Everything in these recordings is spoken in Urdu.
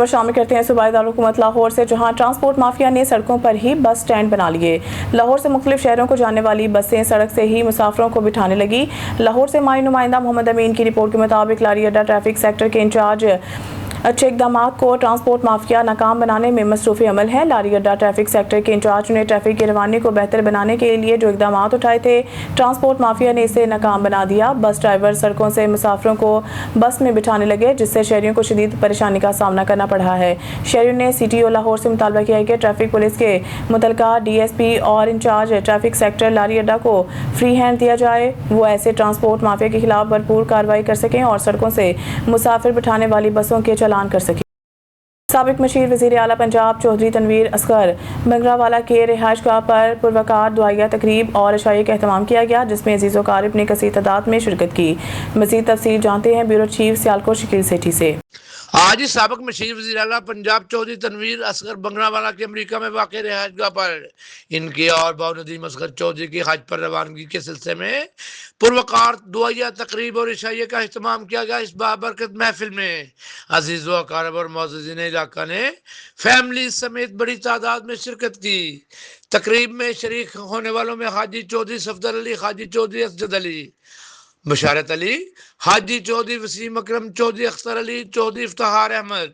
خبر شامل کرتے ہیں صوبائی دارالحکومت لاہور سے، جہاں ٹرانسپورٹ مافیا نے سڑکوں پر ہی بس سٹینڈ بنا لیے۔ لاہور سے مختلف شہروں کو جانے والی بسیں سڑک سے ہی مسافروں کو بٹھانے لگی۔ لاہور سے ہماری نمائندہ محمد امین کی رپورٹ کے مطابق لاری اڈا ٹریفک سیکٹر کے انچارج اچھے اقدامات کو ٹرانسپورٹ مافیا ناکام بنانے میں مصروف عمل ہے۔ لاری اڈا ٹریفک سیکٹر کے انچارج نے ٹریفک کی روانی کو بہتر بنانے کے لیے جو اقدامات اٹھائے تھے، ٹرانسپورٹ مافیا نے اسے ناکام بنا دیا۔ بس ڈرائیور سڑکوں سے مسافروں کو بس میں بٹھانے لگے، جس سے شہریوں کو شدید پریشانی کا سامنا کرنا پڑا ہے۔ شہریوں نے سی ٹی او لاہور سے مطالبہ کیا ہے کہ ٹریفک پولیس کے متعلقہ ڈی ایس پی اور انچارج ٹریفک سیکٹر لاری اڈا کو فری ہینڈ دیا جائے، وہ ایسے ٹرانسپورٹ مافیا کے خلاف بھرپور کارروائی کر سکیں اور سڑکوں سے مسافر بٹھانے والی بسوں کے چالان کر سکیں۔ سابق مشیر وزیر اعلیٰ پنجاب چودھری تنویر اصغر بنگراوالا کے رہائش گاہ پر پروقار دعائیہ تقریب اور عشائیے کا اہتمام کیا گیا، جس میں عزیز و اقارب نے کثیر تعداد میں شرکت کی۔ مزید تفصیل جانتے ہیں بیورو چیف سیالکوٹ شکیل سیٹھی سے۔ آج سابق مشیر وزیر اعلیٰ پنجاب چودھری تنویر اصغر بنگراوالا کے امریکہ میں واقع رہائش گاہ پر ان کی اور باؤندیم اصغر چودھری کی حج پر روانگی کے سلسلے میں پروقار دعائیہ تقریب اور عشائیے کا اہتمام کیا گیا۔ اس بابرکت محفل میں عزیز و اقارب اور معززین علاقہ نے فیملی سمیت بڑی تعداد میں شرکت کی۔ تقریب میں شریک ہونے والوں میں حاجی چودھری صفدر علی، حاجی چودھری اسجد علی، بشارت علی، حاجی چودھری وسیم اکرم، چودھری اختر علی، چودھری افتخار احمد،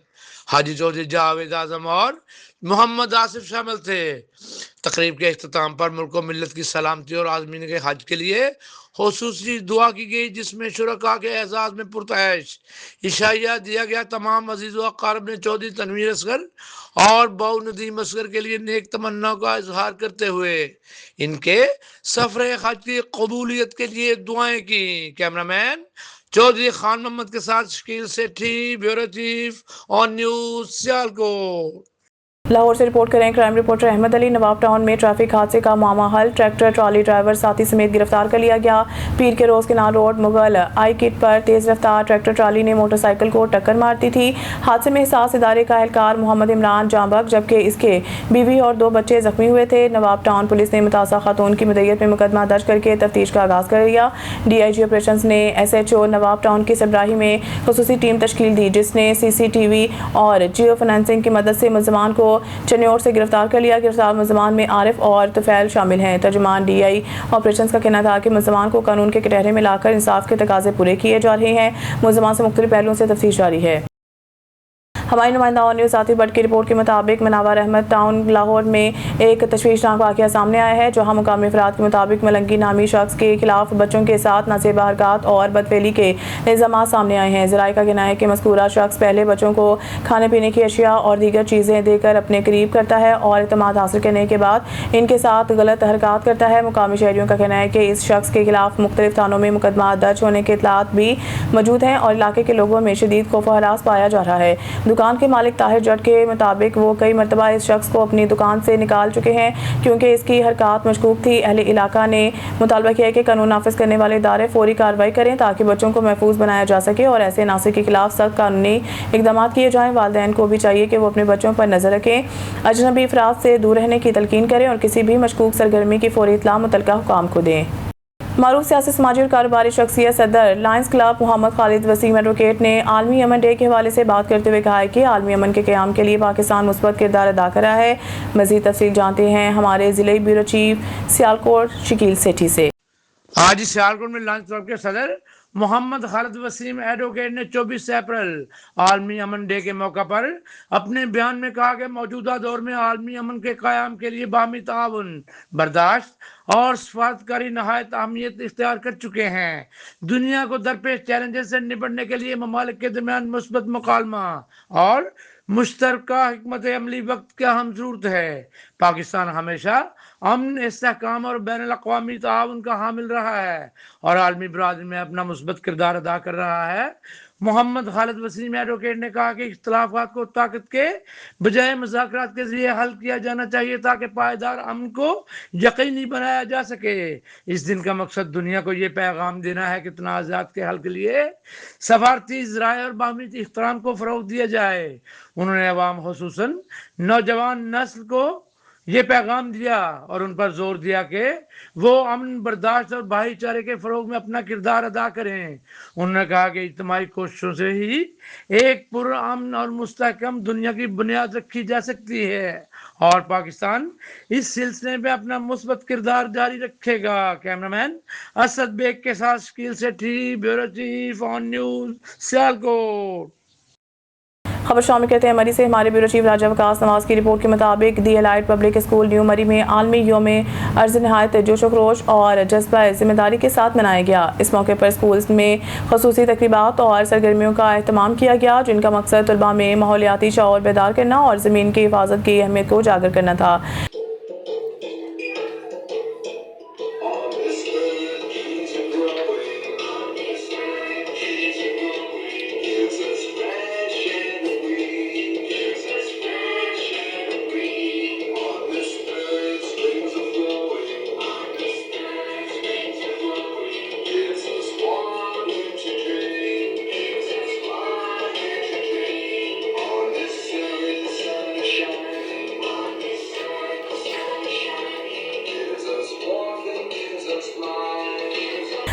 حاجی چودھری جاوید اعظم اور محمد آصف شامل تھے۔ تقریب کے اختتام پر ملک و ملت کی سلامتی اور عازمین کے حج کے لیے خصوصی دعا کی گئی، جس میں شرکاء کے اعزاز میں پرتعیش عشائیہ دیا گیا۔ تمام عزیز و اقارب نے چودھری تنویر اصغر اور باؤ ندیم اصغر کے لیے نیک تمنا کا اظہار کرتے ہوئے ان کے سفر حج کی قبولیت کے لیے دعائیں کی۔ کیمرہ مین چودھری خان محمد کے ساتھ شکیل سیٹھی، بیورو چیف آن نیوز سیالکوٹ۔ لاہور سے رپورٹ کریں کرائم رپورٹر احمد علی۔ نواب ٹاؤن میں ٹریفک حادثے کا معمہ حل، ٹریکٹر ٹرالی ڈرائیور ساتھی سمیت گرفتار کر لیا گیا۔ پیر کے روز کنال روڈ مغل آئی کٹ پر تیز رفتار ٹریکٹر ٹرالی نے موٹر سائیکل کو ٹکر مارتی تھی۔ حادثے میں حساس ادارے کا اہلکار محمد عمران جاں بحق، جبکہ اس کے بیوی اور 2 بچے زخمی ہوئے تھے۔ نواب ٹاؤن پولیس نے متاثرہ خاتون کی مدعیت میں مقدمہ درج کر کے تفتیش کا آغاز کر دیا۔ ڈی آئی جی آپریشنز نے ایس ایچ او نواب ٹاؤن کی سربراہی میں خصوصی ٹیم تشکیل دی، جس نے سی سی ٹی وی اور جیو فنانسنگ کی مدد سے ملزمان کو چنیوٹ سے گرفتار کر لیا۔ گرفتار ملزمان میں عارف اور طفیل شامل ہیں۔ ترجمان ڈی آئی آپریشنز کا کہنا تھا کہ ملزمان کو قانون کے کٹہرے میں لا کر انصاف کے تقاضے پورے کیے جا رہے ہیں۔ ملزمان سے مختلف پہلوؤں سے تفتیش جاری ہے۔ ہماری نمائندہ آن نیوز ذاتی بٹ کی رپورٹ کے مطابق مناور احمد ٹاؤن لاہور میں ایک تشویشناک واقعہ سامنے آیا ہے، جہاں مقامی افراد کے مطابق ملنگی نامی شخص کے خلاف بچوں کے ساتھ نازیبا حرکات اور بدفعلی کے الزامات سامنے آئے ہیں۔ ذرائع کا کہنا ہے کہ مذکورہ شخص پہلے بچوں کو کھانے پینے کی اشیاء اور دیگر چیزیں دے کر اپنے قریب کرتا ہے اور اعتماد حاصل کرنے کے بعد ان کے ساتھ غلط حرکات کرتا ہے۔ مقامی شہریوں کا کہنا ہے کہ اس شخص کے خلاف مختلف تھانوں میں مقدمات درج ہونے کے اطلاعات بھی موجود ہیں اور علاقے کے لوگوں میں شدید خوف و ہراس پایا جا رہا ہے۔ دکان کے مالک طاہر جٹ کے مطابق وہ کئی مرتبہ اس شخص کو اپنی دکان سے نکال چکے ہیں، کیونکہ اس کی حرکات مشکوک تھی۔ اہل علاقہ نے مطالبہ کیا ہے کہ قانون نافذ کرنے والے ادارے فوری کارروائی کریں تاکہ بچوں کو محفوظ بنایا جا سکے اور ایسے عناصر کے خلاف سخت قانونی اقدامات کیے جائیں۔ والدین کو بھی چاہیے کہ وہ اپنے بچوں پر نظر رکھیں، اجنبی افراد سے دور رہنے کی تلقین کریں اور کسی بھی مشکوک سرگرمی کی فوری اطلاع متعلقہ حکام کو دیں۔ معروف سیاسی سماجی اور کاروباری شخصیت صدر لائنز کلب محمد خالد وسیم ایڈوکیٹ نے عالمی امن ڈے کے حوالے سے بات کرتے ہوئے کہا ہے کہ عالمی امن کے قیام کے لیے پاکستان مثبت کردار ادا کر رہا ہے۔ مزید تفصیل جانتے ہیں ہمارے ضلعی بیورو چیف سیالکوٹ شکیل سیٹھی سے۔ آج سیالکوٹ میں لائنز کلب کے صدر محمد خالد وسیم ایڈوکیٹ نے 24 اپریل عالمی امن ڈے کے موقع پر اپنے بیان میں کہا کہ موجودہ دور میں عالمی امن کے قیام کے لیے باہمی تعاون، برداشت اور سفارتکاری نہایت اہمیت اختیار کر چکے ہیں۔ دنیا کو درپیش چیلنجز سے نپٹنے کے لیے ممالک کے درمیان مثبت مکالمہ اور مشترکہ حکمت عملی وقت کی اہم ضرورت ہے۔ پاکستان ہمیشہ امن، استحکام اور بین الاقوامی تعاون کا حامل رہا ہے اور عالمی برادری میں اپنا مثبت کردار ادا کر رہا ہے۔ محمد خالد وسیم ایڈوکیٹ نے کہا کہ اختلافات کو طاقت کے بجائے مذاکرات کے ذریعے حل کیا جانا چاہیے تاکہ پائیدار امن کو یقینی بنایا جا سکے۔ اس دن کا مقصد دنیا کو یہ پیغام دینا ہے کہ تنازعات کے حل کے لیے سفارتی ذرائع اور باہمی احترام کو فروغ دیا جائے۔ انہوں نے عوام خصوصاً نوجوان نسل کو یہ پیغام دیا اور ان پر زور دیا کہ وہ امن برداشت اور بھائی چارے کے فروغ میں اپنا کردار ادا کریں۔ انہوں نے کہا کہ اجتماعی کوششوں سے ہی ایک پرامن اور مستحکم دنیا کی بنیاد رکھی جا سکتی ہے اور پاکستان اس سلسلے میں اپنا مثبت کردار جاری رکھے گا۔ کیمرامین اسد بیگ کے ساتھ شکیل سیٹھی، بیورو چیف آن نیوز، سیالکوٹ۔ خبر شامل کرتے ہیں مری سے۔ ہمارے بیورو چیف راجہ وکاس نواز کی رپورٹ کے مطابق دی الائٹ پبلک اسکول نیو مری میں عالمی یوم ارض نہایت جوش و خروش اور جذبہ ذمہ داری کے ساتھ منایا گیا۔ اس موقع پر اسکولز میں خصوصی تقریبات اور سرگرمیوں کا اہتمام کیا گیا، جن کا مقصد طلباء میں ماحولیاتی شعور بیدار کرنا اور زمین کی حفاظت کی اہمیت کو اجاگر کرنا تھا۔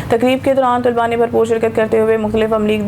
تقریب کے دوران طلباء نے بھرپور شرکت کرتے ہوئے مختلف عملی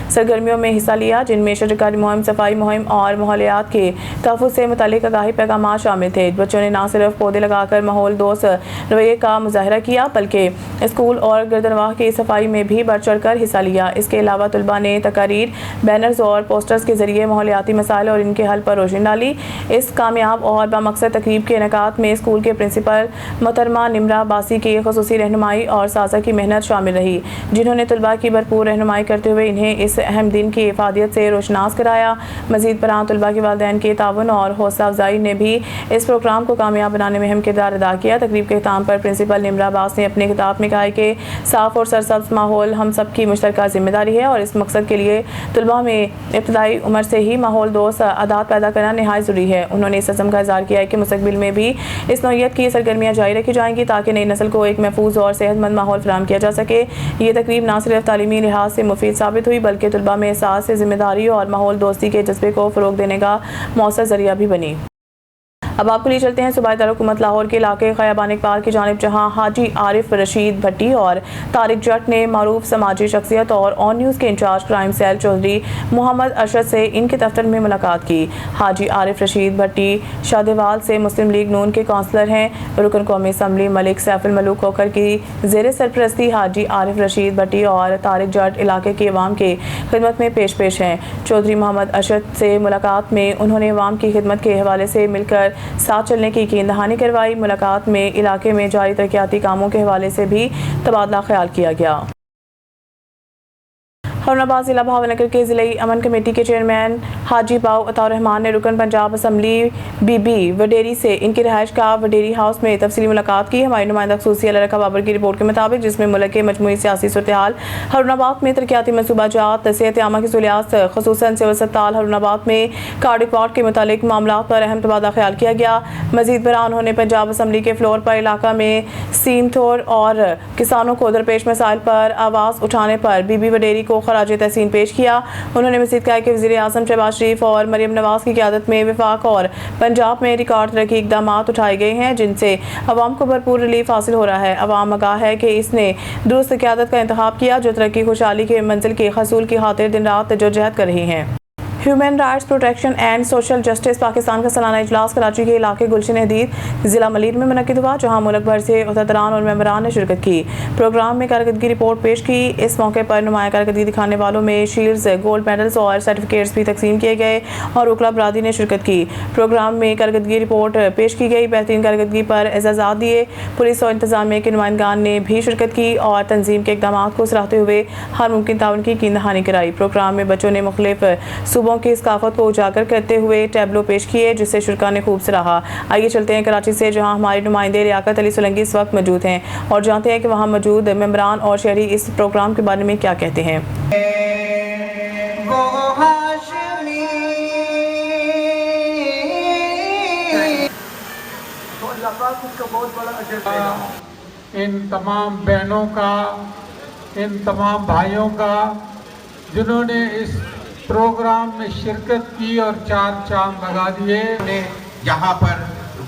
سرگرمیوں میں حصہ لیا، جن میں شجرکاری مہم، صفائی مہم اور ماحولیات کے تحفظ سے متعلق آگاہی پیغامات شامل تھے۔ بچوں نے نہ صرف پودے لگا کر ماحول دوست رویے کا مظاہرہ کیا بلکہ اسکول اور گردنواہ کی صفائی میں بھی بڑھ چڑھ کر حصہ لیا۔ اس کے علاوہ طلباء نے تقاریر، بینرز اور پوسٹرز کے ذریعے ماحولیاتی مسائل اور ان کے حل پر روشنی ڈالی۔ اس کامیاب اور بامقصد تقریب کے انعقاد میں اسکول کے پرنسپل محترمہ نمرہ عباسی کی خصوصی رہنمائی اور سازہ کی محنت شامل رہی، جنہوں نے طلباء کی بھرپور رہنمائی کرتے ہوئے انہیں اس اہم دن کی افادیت سے روشناس کرایا۔ مزید برآں طلباء کے والدین کے تعاون اور حوصلہ افزائی نے بھی اس پروگرام کو کامیاب بنانے میں اہم کردار ادا کیا۔ تقریب کے اختتام پر پرنسپل نمرہ عباس نے اپنے خطاب میں کہا کہ صاف اور سرسبز ماحول ہم سب کی مشترکہ ذمہ داری ہے اور اس مقصد کے لیے طلباء میں ابتدائی عمر سے ہی ماحول دوست عادات پیدا کرنا نہایت ضروری ہے۔ انہوں نے اس عزم کا اظہار کیا کہ مستقبل میں بھی اس نوعیت کی سرگرمیاں جاری رکھی جائیں گی تاکہ نئی نسل کو ایک محفوظ اور صحت مند ماحول فراہم کیا جا سکے۔ یہ تقریب نہ صرف تعلیمی لحاظ سے مفید ثابت ہوئی بلکہ طلباء میں احساس ذمہ داری اور ماحول دوستی کے جذبے کو فروغ دینے کا مؤثر ذریعہ بھی بنی۔ اب آپ کو لیے چلتے ہیں صوبائی دارالحکومت لاہور کے علاقے خیابان اقبال کی جانب، جہاں حاجی عارف رشید بھٹی اور طارق جٹ نے معروف سماجی شخصیت اور آن نیوز کے انچارج کرائم سیل چودھری محمد ارشد سے ان کے دفتر میں ملاقات کی۔ حاجی عارف رشید بھٹی شادیوال سے مسلم لیگ نون کے کونسلر ہیں۔ رکن قومی اسمبلی ملک سیف الملوک کوکر کی زیر سرپرستی حاجی عارف رشید بھٹی اور طارق جٹ علاقے کے عوام کے خدمت میں پیش ہیں۔ چودھری محمد ارشد سے ملاقات میں انہوں نے عوام کی خدمت کے حوالے سے مل کر ساتھ چلنے کی یقین دہانی کروائی۔ ملاقات میں علاقے میں جاری ترقیاتی کاموں کے حوالے سے بھی تبادلہ خیال کیا گیا۔ ہارون آباد ضلع بہاولنگر کے ضلعی امن کمیٹی کے چیئرمین حاجی باؤ عطا الرحمان نے رکن پنجاب اسمبلی بی بی وڈیری سے ان کی رہائش گاہ وڈیری ہاؤس میں تفصیلی ملاقات کی۔ ہماری نمائندہ خصوصی علی رکھا بابر کی رپورٹ کے مطابق، جس میں ملک کے مجموعی سیاسی صورتحال، ہارون آباد میں ترقیاتی منصوبہ جات، صحت عامہ کی سہولیات خصوصاً سول اسپتال ہارون آباد میں کارڈک وارڈ کے متعلق معاملات پر اہم تبادلہ خیال کیا گیا۔ مزید برآں انہوں نے پنجاب اسمبلی کے فلور پر علاقہ میں سیم تھور اور کسانوں کو درپیش مسائل پر آواز اٹھانے پر بی بی وڈیری کو خراج تحسین پیش کیا۔ انہوں نے مزید کہا کہ وزیر اعظم شہباز شریف اور مریم نواز کی قیادت میں وفاق اور پنجاب میں ریکارڈ ترقی اقدامات اٹھائے گئے ہیں، جن سے عوام کو بھرپور ریلیف حاصل ہو رہا ہے۔ عوام آگاہ ہے کہ اس نے درست قیادت کا انتخاب کیا جو ترقی خوشحالی کے منزل کے حصول کی خاطر دن رات جدوجہد کر رہی ہیں۔ Human rights protection and social justice Pakistan کا سالانہ اجلاس کراچی کے علاقے گلشن حدید ضلع ملیر میں منعقد ہوا، جہاں ملک بھر سے عہدیداران اور ممبران نے شرکت کی۔ پروگرام میں کارکردگی رپورٹ پیش کی۔ اس موقع پر نمایاں کارکردگی دکھانے والوں میں شیلڈز، گولڈ میڈلز اور سرٹیفکیٹس بھی تقسیم کیے گئے اور وکلاء برادری نے شرکت کی۔ پروگرام میں کارکردگی رپورٹ پیش کی گئی۔ بہترین کارکردگی پر اعزازات دیے۔ پولیس اور انتظامیہ کے نمائندگان نے بھی شرکت کی اور تنظیم کے اقدامات کو سراہتے ہوئے ہر ممکن تعاون کی یقین دہانی کرائی۔ پروگرام میں بچوں نے مختلف صوبوں کی ثقافت کو اجاگر کرتے ہوئے ٹیبلو پیش کیے، جسے شرکاء نے خوب سراہا۔ آئیے چلتے ہیں کراچی سے، جہاں ہمارے نمائندے لیاقت علی سولنگی اس وقت موجود ہیں اور جانتے ہیں کہ وہاں موجود ممبران اور شہری اس پروگرام کے بارے میں کیا کہتے ہیں۔ ان تمام بہنوں کا، ان تمام بھائیوں کا جنہوں نے اس پروگرام میں شرکت کی اور چار چاند لگا دیے۔ نے یہاں پر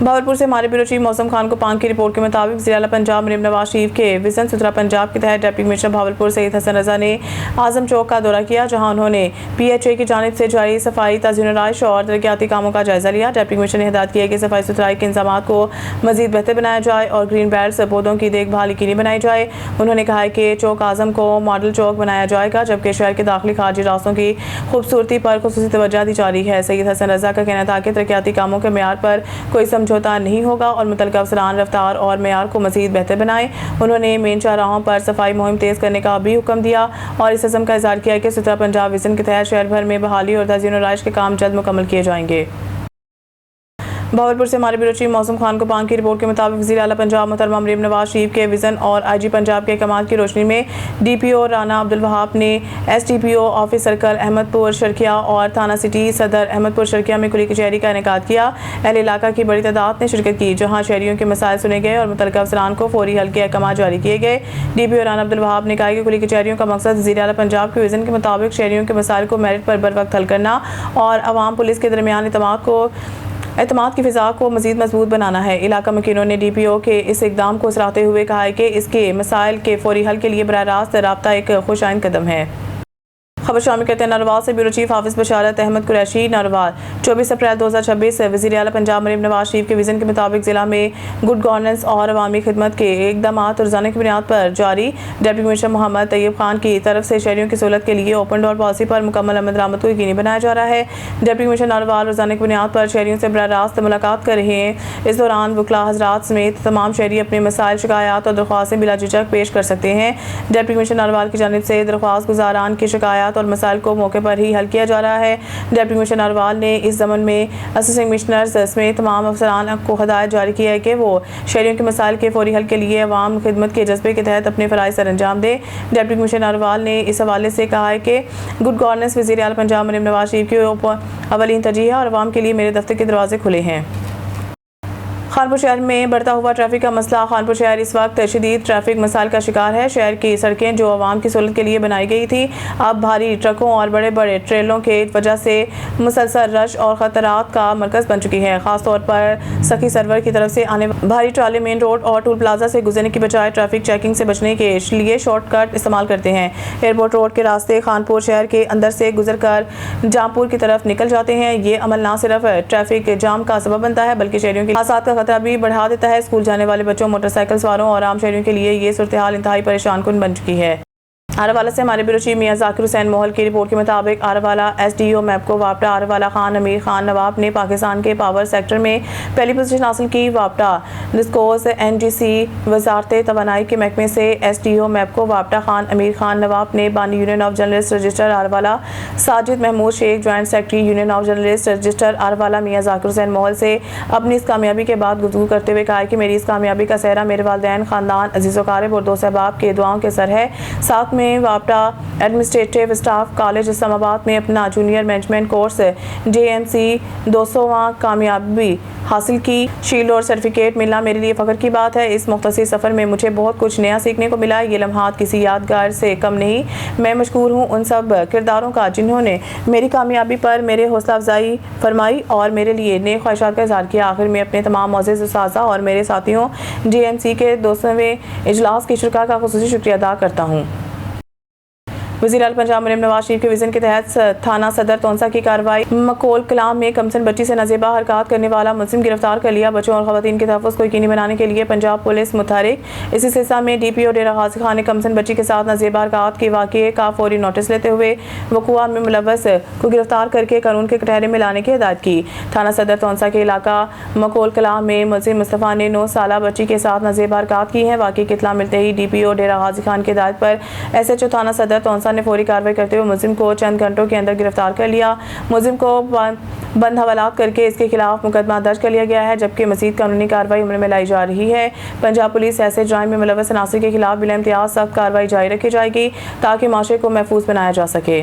بھاولپور سے ہمارے بیورو چیف موسم خان کوپان کی رپورٹ کے مطابق وزیر اعلیٰ پنجاب مریم نواز شریف کے وژن ستھرا پنجاب کے تحت ڈپٹی کمشنر بھاولپور سید حسن رضا نے اعظم چوک کا دورہ کیا، جہاں انہوں نے پی ایچ اے کی جانب سے جاری صفائی، تزئین و آرائش اور ترقیاتی کاموں کا جائزہ لیا۔ ڈپٹی کمشنر نے ہدایت کی کہ صفائی ستھرائی کے انتظامات کو مزید بہتر بنایا جائے اور گرین بیلٹس پودوں کی دیکھ بھال یقینی بنائی جائے۔ انہوں نے کہا کہ چوک اعظم کو ماڈل چوک بنایا جائے گا، جبکہ شہر کے داخلی خارجی راستوں کی خوبصورتی پر خصوصی توجہ دی جا رہی ہے۔ سید حسن رضا کا کہنا تھا کہ ترقیاتی کاموں کے معیار پر کوئی سمجھوتہ نہیں ہوگا اور متعلقہ افسران رفتار اور معیار کو مزید بہتر بنائیں۔ انہوں نے مین چوراہوں پر صفائی مہم تیز کرنے کا بھی حکم دیا اور اس عزم کا اظہار کیا کہ ستھرا پنجاب وژن کے تحت شہر بھر میں بحالی اور تزئین و آرائش کے کام جلد مکمل کیے جائیں گے۔ بھاولپور سے ہمارے بیورو چیف موسم خان کوپان کی رپورٹ کے مطابق وزیر اعلیٰ پنجاب محترمہ مریم نواز شریف کے وژن اور آئی جی پنجاب کے احکامات کی روشنی میں D P O Rana Abdulwahab نے S D P O office circle Ahmadpur Sharqia اور تھانہ سٹی صدر احمد پور شرکیہ میں کلی کچہری کا انعقاد کیا۔ اہل علاقہ کی بڑی تعداد نے شرکت کی، جہاں شہریوں کے مسائل سنے گئے اور متعلقہ افسران کو فوری حل کے احکامات جاری کیے گئے۔ D P O Rana Abdulwahab نے کہا کہ کلی کچہریوں کا مقصد وزیر اعلیٰ پنجاب کے وژن کے مطابق شہریوں کے مسائل کو میرٹ پر بروقت حل کرنا اور عوام پولیس کے درمیان اعتماد کی فضا کو مزید مضبوط بنانا ہے۔ علاقہ مکینوں نے ڈی پی او کے اس اقدام کو سراہتے ہوئے کہا ہے کہ اس کے مسائل کے فوری حل کے لیے براہ راست رابطہ ایک خوش آئند قدم ہے۔ خبر شامل کرتے ہیں ناروال سے بیورو چیف حافظ بشارت احمد قریشی۔ ناروال 24 اپریل 2026 وزیر اعلیٰ پنجاب مریم نواز شریف کے وژن کے مطابق ضلع میں گڈ گورننس اور عوامی خدمت کے اقدامات روزانہ کی بنیاد پر جاری۔ ڈپٹی کمشنر محمد طیب خان کی طرف سے شہریوں کی سہولت کے لیے اوپن ڈور پالیسی پر مکمل عمل درآمد کو یقینی بنایا جا رہا ہے۔ ڈپٹی کمشنر ناروال روزانہ کی بنیاد پر شہریوں سے براہ راست ملاقات کر رہے ہیں۔ اس دوران وکلاء حضرات سمیت تمام شہری اپنے مسائل، شکایات اور درخواستیں بلا جھجک پیش کر سکتے ہیں۔ ڈپٹی کمشنر ناروال کی جانب سے درخواست گزاران کی شکایات اور مسائل کو موقع پر ہی حل کیا جا رہا ہے۔ ڈپٹی کمشنر ناروال نے اس ضمن میں اسسٹنٹ کمشنرز سمیت تمام افسران کو ہدایت جاری کی ہے کہ وہ شہریوں کے مسائل کے فوری حل کے لیے عوام خدمت کے جذبے کے تحت اپنے فرائض سر انجام دیں۔ ڈپٹی کمشنر ناروال نے اس حوالے سے کہا ہے کہ گڈ گورننس وزیر اعلیٰ پنجاب مریم نواز شریف کی اولین ترجیح ہے اور عوام کے لیے میرے دفتر کے دروازے کھلے ہیں۔ خانپور شہر میں بڑھتا ہوا ٹریفک کا مسئلہ۔ خانپور شہر اس وقت شدید ٹریفک مسائل کا شکار ہے۔ شہر کی سڑکیں جو عوام کی سہولت کے لیے بنائی گئی تھی، اب بھاری ٹرکوں اور بڑے بڑے ٹریلروں کے وجہ سے مسلسل رش اور خطرات کا مرکز بن چکی ہے۔ خاص طور پر سخی سرور کی طرف سے آنے بھاری ٹرالے مین روڈ اور ٹول پلازا سے گزرنے کی بجائے ٹریفک چیکنگ سے بچنے کے لیے شارٹ کٹ استعمال کرتے ہیں۔ ایئرپورٹ روڈ کے راستے خانپور شہر کے اندر سے گزر کر جامپور کی طرف نکل جاتے ہیں۔ یہ عمل نہ صرف ٹریفک جام کا سبب بنتا ہے بلکہ شہریوں کے حادثات کا خطرہ بھی بڑھا دیتا ہے۔ اسکول جانے والے بچوں، موٹر سائیکل سواروں اور عام شہریوں کے لیے یہ صورتحال انتہائی پریشان کن بن چکی ہے۔ آراوالا سے ہمارے بیورو چیف میاں ذاکر حسین موہل کی رپورٹ کے مطابق Arawala S D O MEPCO وابٹا آراوالا خان امیر خان نواب نے پاکستان کے پاور سیکٹر میں پہلی پوزیشن حاصل کی۔ وابٹا ڈسکوز این جی سی وزارت توانائی کے محکمے سے ایس ڈی او میپکو وابٹا خان امیر خان نواب نے بانی union of journalist register Arawala Sajid Mahmood Sheikh, joint secretary union of journalist register Arawala Mian Zakir حسین موہل سے اپنی اس کامیابی کے بعد گفتگو کرتے ہوئے کہا کہ میری اس کامیابی کا سہرا میرے والدین، خاندان، عزیز و اقارب اور دوست احباب کے دعاؤں کے سر ہے۔ ساتھ میں وابٹا administrative staff college Islamabad میں اپنا junior management course J M C 200واں کامیابی حاصل کی۔ شیلڈ اور سرٹیفکیٹ ملنا میرے لیے فخر کی بات ہے۔ اس مختصر سفر میں مجھے بہت کچھ نیا سیکھنے کو ملا۔ یہ لمحات کسی یادگار سے کم نہیں۔ میں مشکور ہوں ان سب کرداروں کا جنہوں نے میری کامیابی پر میرے حوصلہ افزائی فرمائی اور میرے لیے نیک خواہشات کا اظہار کیا۔ آخر میں اپنے تمام معزز اساتذہ اور میرے ساتھیوں جے ایم سی کے 200ویں اجلاس کے شرکاء کا خصوصی شکریہ ادا کرتا ہوں۔ وزیر اعلیٰ پنجاب مریم نواز شریف کے وژن کے تحت تھانہ صدر تونسا کی کارروائی۔ مکول کلام میں کمسن بچی سے نازیبا حرکات کرنے والا ملزم گرفتار کر لیا۔ بچوں اور خواتین کے تحفظ کو یقینی بنانے کے لیے پنجاب پولیس متحرک۔ اسی سلسلہ میں ڈی پی او ڈیرہ غازی خان نے کمسن بچی کے ساتھ نازیبا حرکات کے واقعے کا فوری نوٹس لیتے ہوئے وقوع میں ملوث کو گرفتار کر کے قانون کے کٹہرے میں لانے کی ہدایت کی۔ تھانہ صدر تونسا کے علاقہ مکول کلام میں ملزم مصطفیٰ نے 9 سالہ بچی کے ساتھ نازیبا حرکات کی ہیں۔ واقعے کی اطلاع ملتے ہی ڈی پی او ڈیرہ غازی خان کی ہدایت پر ایس ایچ او تھانہ صدر تونسا نے فوری کارروائی کرتے ہوئے ملزم کو چند گھنٹوں کے اندر گرفتار کر لیا۔ ملزم کو بند حوالات کر کے اس کے خلاف مقدمہ درج کر لیا گیا ہے، جبکہ مزید قانونی کارروائی عمل میں لائی جا رہی ہے۔ پنجاب پولیس ایسے جرائم میں ملوث عناصر کے خلاف بلا امتیاز سخت کارروائی جاری رکھی جائے گی تاکہ معاشرے کو محفوظ بنایا جا سکے۔